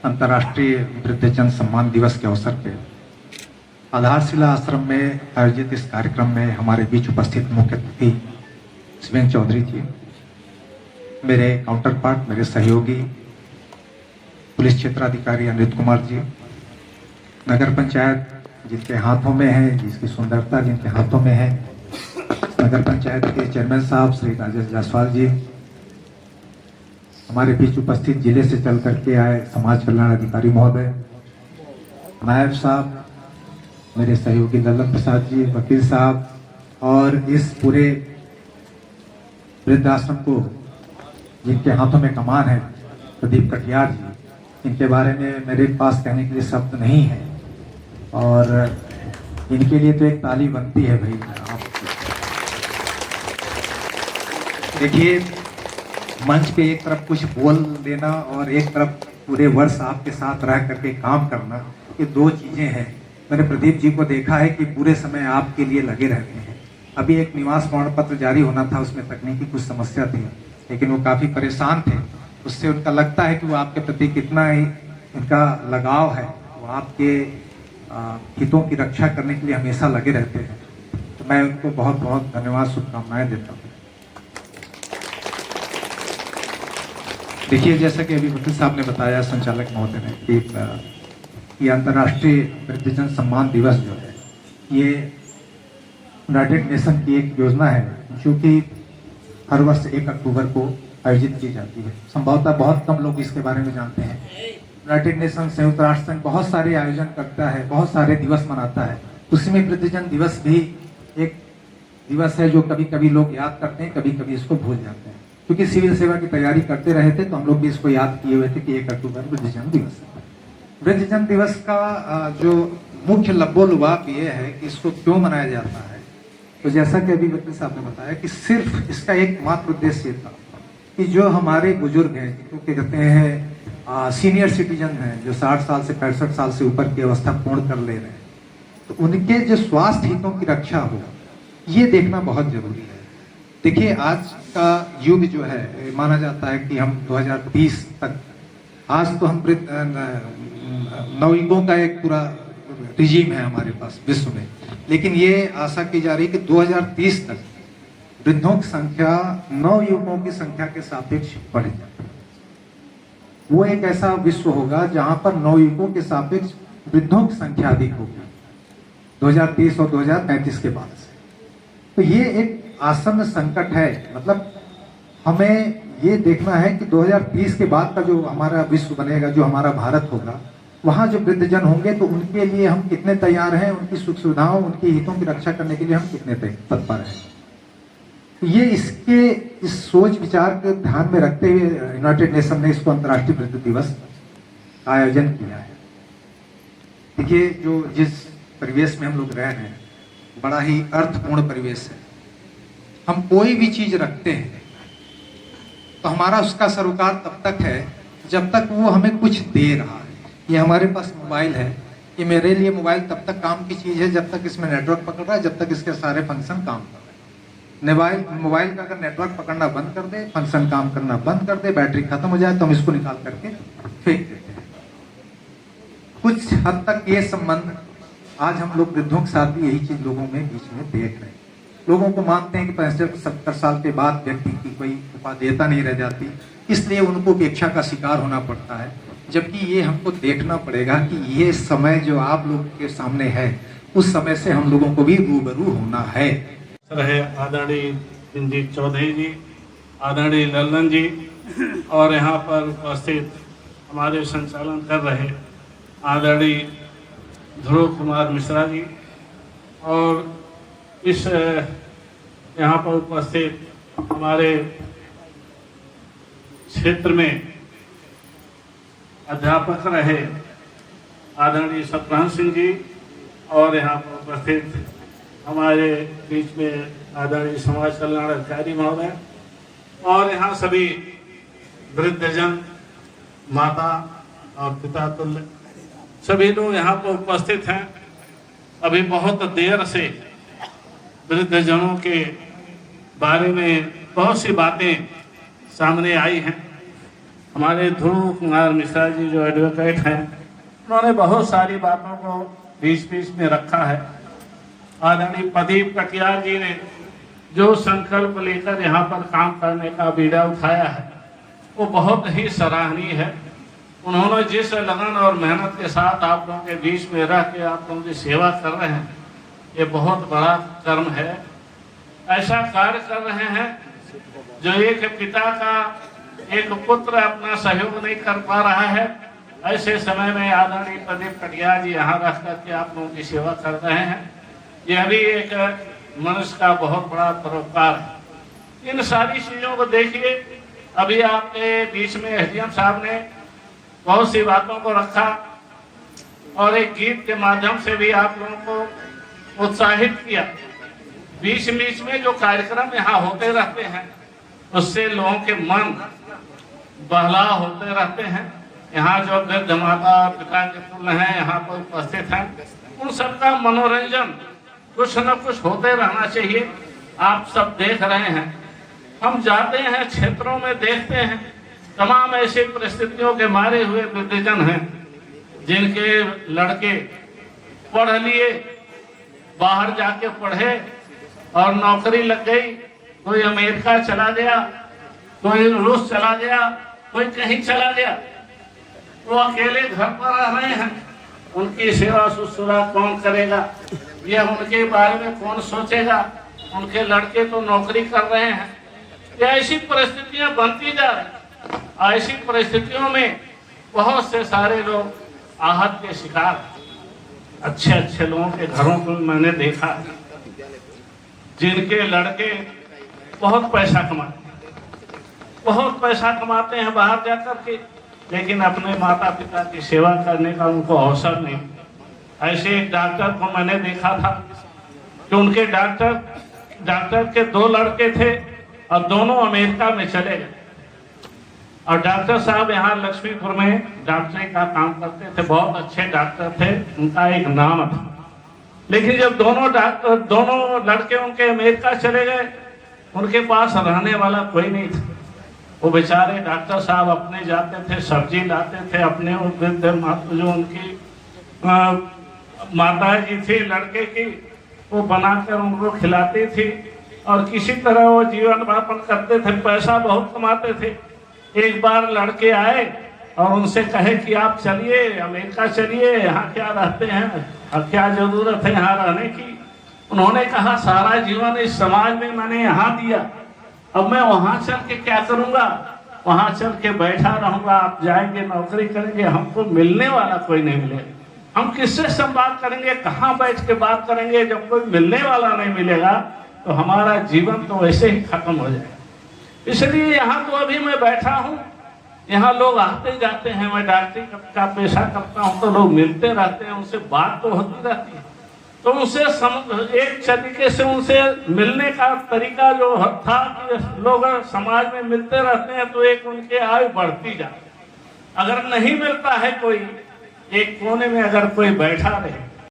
अंतर्राष्ट्रीय वृद्धजन सम्मान दिवस के अवसर पे आधारशिला आश्रम में आयोजित इस कार्यक्रम में हमारे बीच उपस्थित मुख्य अतिथि शिवेंद्र चौधरी जी, मेरे काउंटर पार्ट, मेरे सहयोगी पुलिस क्षेत्राधिकारी अनिल कुमार जी, नगर पंचायत जिनके हाथों में है, जिसकी सुंदरता जिनके हाथों में है, नगर पंचायत के चेयरमैन साहब श्री राजेश जायसवाल जी, हमारे बीच उपस्थित जिले से चल करके आए समाज कल्याण अधिकारी महोदय, नायब साहब, मेरे सहयोगी लल्लन प्रसाद जी, वकील साहब, और इस पूरे वृद्धाश्रम को जिनके हाथों में कमान है प्रदीप कटियार जी, इनके बारे में मेरे पास कहने के लिए शब्द नहीं है और इनके लिए तो एक ताली बनती है भाई। आप देखिए, मंच पे एक तरफ कुछ बोल देना और एक तरफ पूरे वर्ष आपके साथ रह करके काम करना, ये दो चीजें हैं। मैंने प्रदीप जी को देखा है कि पूरे समय आपके लिए लगे रहते हैं। अभी एक निवास प्रमाण पत्र जारी होना था, उसमें तकनीकी कुछ समस्या थी, लेकिन वो काफी परेशान थे। उससे उनका लगता है कि वो आपके प्रति कितना ही इनका लगाव है, वो आपके हितों की रक्षा करने के लिए हमेशा लगे रहते हैं। तो मैं उनको बहुत बहुत धन्यवाद, शुभकामनाएं देता हूँ। देखिए, जैसा कि अभी वकील साहब ने बताया, संचालक महोदय ने, कि ये अंतर्राष्ट्रीय वृद्धजन सम्मान दिवस जो है, ये यूनाइटेड नेशन की एक योजना है जो कि हर वर्ष 1 अक्टूबर को आयोजित की जाती है। संभवतः बहुत कम लोग इसके बारे में जानते हैं। यूनाइटेड नेशन, संयुक्त राष्ट्र संघ बहुत सारे आयोजन करता है, बहुत सारे दिवस मनाता है। उसी में वृद्धजन दिवस भी एक दिवस है जो कभी कभी लोग याद करते हैं, कभी कभी इसको भूल जाते हैं। क्योंकि सिविल सेवा की तैयारी करते रहे थे तो हम लोग भी इसको याद किए हुए थे कि 1 अक्टूबर वृद्धजन दिवस है। वृद्धजन दिवस का जो मुख्य लब्बो-लुबाब ये है कि इसको क्यों मनाया जाता है, तो जैसा कि अभी वकील साहब ने बताया कि सिर्फ इसका एक मात्र उद्देश्य था कि जो हमारे बुजुर्ग हैं, जिनको कहते हैं सीनियर सिटीजन हैं, जो 60 साल से 65 साल से ऊपर की अवस्था पूर्ण कर ले रहे हैं, तो उनके जो स्वास्थ्य हितों की रक्षा हो, ये देखना बहुत जरूरी है। देखिए, आज का युग जो है, माना जाता है कि हम 2030 तक, आज तो हम नवयुगों का एक पूरा रिजीम है हमारे पास विश्व में, लेकिन ये आशा की जा रही है कि 2030 तक वृद्धों की संख्या नवयुवकों की संख्या के सापेक्ष बढ़ जाए। वो एक ऐसा विश्व होगा जहां पर नवयुवकों के सापेक्ष वृद्धों की संख्या अधिक होगी 2030 और 2035 के बाद से। तो ये एक आसन्न संकट है। मतलब हमें ये देखना है कि 2030 के बाद का जो हमारा विश्व बनेगा, जो हमारा भारत होगा, वहां जो वृद्धजन होंगे तो उनके लिए हम कितने तैयार हैं, उनकी सुख सुविधाओं, उनकी हितों की रक्षा करने के लिए हम कितने तत्पर हैं। ये इस सोच विचार के ध्यान में रखते हुए यूनाइटेड नेशन ने इसको अंतर्राष्ट्रीय वृद्ध दिवस का आयोजन किया है। देखिए, जो जिस परिवेश में हम लोग रह रहे हैं, बड़ा ही अर्थपूर्ण परिवेश है। हम कोई भी चीज रखते हैं तो हमारा उसका सरोकार तब तक है जब तक वो हमें कुछ दे रहा है। ये हमारे पास मोबाइल है, ये मेरे लिए मोबाइल तब तक काम की चीज है जब तक इसमें नेटवर्क पकड़ रहा है, जब तक इसके सारे फंक्शन काम कर रहे हैं। मोबाइल का अगर नेटवर्क पकड़ना बंद कर दे, फंक्शन काम करना बंद कर दे, बैटरी खत्म हो जाए, तो हम इसको निकाल करके फेंक देते हैं। कुछ हद तक ये संबंध आज हम लोग वृद्धों के साथ भी यही चीज लोगों में बीच में देख रहे हैं। लोगों को मानते हैं कि 65-70 साल के बाद व्यक्ति की कोई उपादेयता नहीं रह जाती, इसलिए उनको उपेक्षा का शिकार होना पड़ता है। जबकि ये हमको देखना पड़ेगा कि ये समय जो आप लोग के सामने है, उस समय से हम लोगों को भी रूबरू होना है। रहे आदरणीय रंजीत चौधरी जी, आदरणीय लल्लन जी, और यहाँ पर उपस्थित हमारे संचालन कर रहे आदरणीय ध्रुव कुमार मिश्रा जी, और इस यहाँ पर उपस्थित हमारे क्षेत्र में अध्यापक रहे आदरणीय सतपाल सिंह जी, और यहाँ पर उपस्थित हमारे बीच में आदरणीय समाज कल्याण अधिकारी महोदय, और यहाँ सभी वृद्धजन, माता और पिता तुल्य सभी लोग यहाँ पर उपस्थित हैं। अभी बहुत देर से वृद्धजनों के बारे में बहुत सी बातें सामने आई हैं, हमारे ध्रुव कुमार मिश्रा जी जो एडवोकेट हैं, उन्होंने बहुत सारी बातों को बीच बीच में रखा है। आदरणीय प्रदीप कटियार जी ने जो संकल्प लेकर यहाँ पर काम करने का बीड़ा उठाया है वो बहुत ही सराहनीय है। उन्होंने जिस लगन और मेहनत के साथ आप लोगों के बीच में रह के आप लोगों की सेवा कर रहे हैं, ये बहुत बड़ा कर्म है। ऐसा कार्य कर रहे हैं जो एक पिता का एक पुत्र अपना सहयोग नहीं कर पा रहा है, ऐसे समय में आदरणीय प्रदीप कटियार जी यहाँ रह करके आप लोगों की सेवा कर रहे हैं। यह भी एक मनुष्य का बहुत बड़ा परोपकार है। इन सारी चीजों को देखिए, अभी आपके बीच में एसडीएम साहब ने बहुत सी बातों को रखा और एक गीत के माध्यम से भी आप लोगों को उत्साहित किया। बीच बीच में जो कार्यक्रम यहाँ होते रहते हैं उससे लोगों के मन बहलाव होते रहते हैं। यहाँ जो वृद्ध माता पिता के तुल्य हैं यहाँ पर उपस्थित हैं, उन सबका मनोरंजन कुछ न कुछ होते रहना चाहिए। आप सब देख रहे हैं, हम जाते हैं क्षेत्रों में, देखते हैं तमाम ऐसी परिस्थितियों के मारे हुए वृद्धजन हैं जिनके लड़के पढ़ लिए, बाहर जाके पढ़े और नौकरी लग गई, कोई अमेरिका चला गया, कोई रूस चला गया, कोई कहीं चला गया, वो अकेले घर पर रह रहे हैं। उनकी सेवा शुश्रूषा कौन करेगा, यह उनके बारे में कौन सोचेगा। उनके लड़के तो नौकरी कर रहे हैं। ये ऐसी परिस्थितियां बनती जा रही। ऐसी परिस्थितियों में बहुत से सारे लोग आहत के शिकार, अच्छे अच्छे लोगों के घरों को मैंने देखा जिनके लड़के बहुत पैसा कमाते हैं बाहर जाकर के, लेकिन अपने माता पिता की सेवा करने का उनको अवसर नहीं। ऐसे एक डॉक्टर को मैंने देखा था कि उनके डॉक्टर के 2 लड़के थे और दोनों अमेरिका में चले गए। और डॉक्टर साहब यहाँ लक्ष्मीपुर में डॉक्टरी का काम करते थे, बहुत अच्छे डॉक्टर थे, उनका एक नाम था। लेकिन जब दोनों लड़के उनके अमेरिका चले गए, उनके पास रहने वाला कोई नहीं था। वो बेचारे डॉक्टर साहब अपने जाते थे, सब्जी लाते थे, अपने वृद्ध जो उनकी माता जी थी लड़के की, वो बनाकर उनको खिलाती थी और किसी तरह वो जीवन यापन करते थे, पैसा बहुत कमाते थे। एक बार लड़के आए और उनसे कहे कि आप चलिए अमेरिका चलिए, यहाँ क्या रहते हैं और क्या जरूरत है यहाँ रहने की। उन्होंने कहा सारा जीवन इस समाज में मैंने यहाँ दिया, अब मैं वहाँ चल के क्या करूँगा, वहाँ चल के बैठा रहूँगा। आप जाएंगे नौकरी करेंगे, हमको मिलने वाला कोई नहीं मिलेगा, हम किससे संवाद करेंगे, कहाँ बैठ के बात करेंगे। जब कोई मिलने वाला नहीं मिलेगा तो हमारा जीवन तो वैसे ही खत्म हो जाएगा। इसलिए यहाँ तो अभी मैं बैठा हूँ, यहाँ लोग आते जाते हैं, मैं डॉक्टरी का पेशा करता हूँ तो लोग मिलते रहते हैं, उनसे बात तो होती रहती है। तो उनसे एक तरीके से उनसे मिलने का तरीका जो था कि लोग समाज में मिलते रहते हैं तो एक उनके आयु बढ़ती जाती। अगर नहीं मिलता है कोई, एक कोने में अगर कोई बैठा रहे